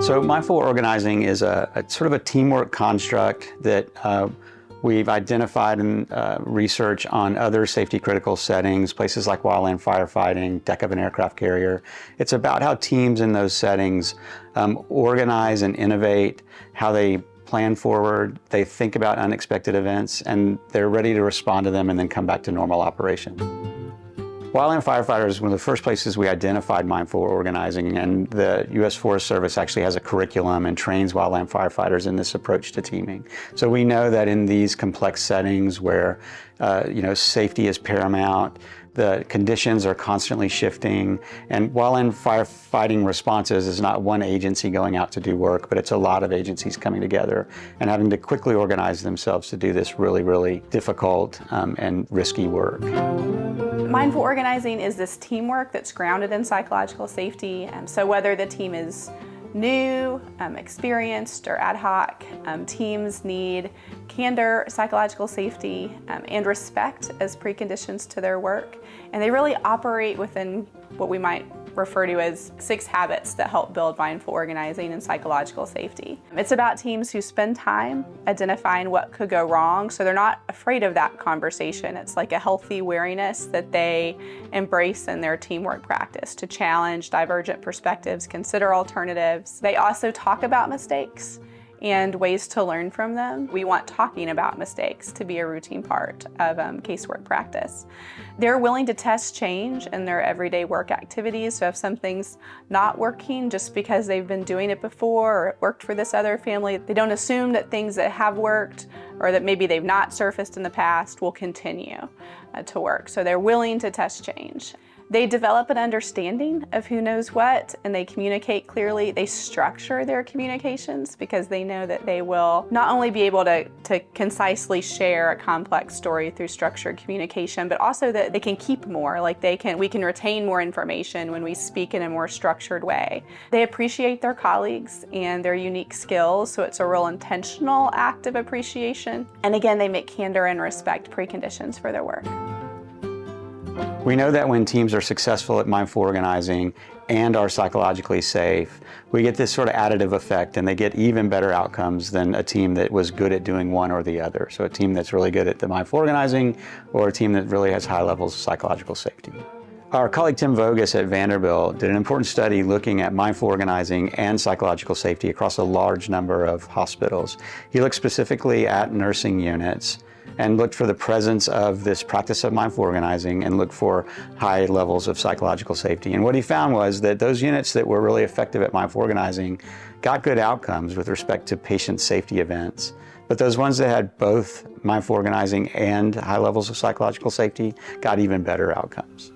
So mindful organizing is a sort of a teamwork construct that we've identified in research on other safety critical settings, places like wildland firefighting, deck of an aircraft carrier. It's about how teams in those settings organize and innovate, how they plan forward, they think about unexpected events, and they're ready to respond to them and then come back to normal operation. Wildland firefighters is one of the first places we identified mindful organizing, and the U.S. Forest Service actually has a curriculum and trains wildland firefighters in this approach to teaming. So we know that in these complex settings where safety is paramount, the conditions are constantly shifting, and wildland firefighting responses is not one agency going out to do work, but it's a lot of agencies coming together and having to quickly organize themselves to do this really, really difficult and risky work. Mindful organizing is this teamwork that's grounded in psychological safety. So whether the team is new, experienced, or ad hoc, teams need candor, psychological safety, and respect as preconditions to their work. And they really operate within what we might refer to as 6 habits that help build mindful organizing and psychological safety. It's about teams who spend time identifying what could go wrong, so they're not afraid of that conversation. It's like a healthy wariness that they embrace in their teamwork practice to challenge divergent perspectives, consider alternatives. They also talk about mistakes and ways to learn from them. We want talking about mistakes to be a routine part of casework practice. They're willing to test change in their everyday work activities. So if something's not working just because they've been doing it before or it worked for this other family, they don't assume that things that have worked or that maybe they've not surfaced in the past will continue to work. So they're willing to test change. They develop an understanding of who knows what, and they communicate clearly. They structure their communications because they know that they will not only be able to concisely share a complex story through structured communication, but also that they can keep more, like we can retain more information when we speak in a more structured way. They appreciate their colleagues and their unique skills, so it's a real intentional act of appreciation. And again, they make candor and respect preconditions for their work. We know that when teams are successful at mindful organizing and are psychologically safe, we get this sort of additive effect, and they get even better outcomes than a team that was good at doing one or the other. So a team that's really good at the mindful organizing, or a team that really has high levels of psychological safety. Our colleague Tim Voges at Vanderbilt did an important study looking at mindful organizing and psychological safety across a large number of hospitals. He looked specifically at nursing units and looked for the presence of this practice of mindful organizing and looked for high levels of psychological safety. And what he found was that those units that were really effective at mindful organizing got good outcomes with respect to patient safety events. But those ones that had both mindful organizing and high levels of psychological safety got even better outcomes.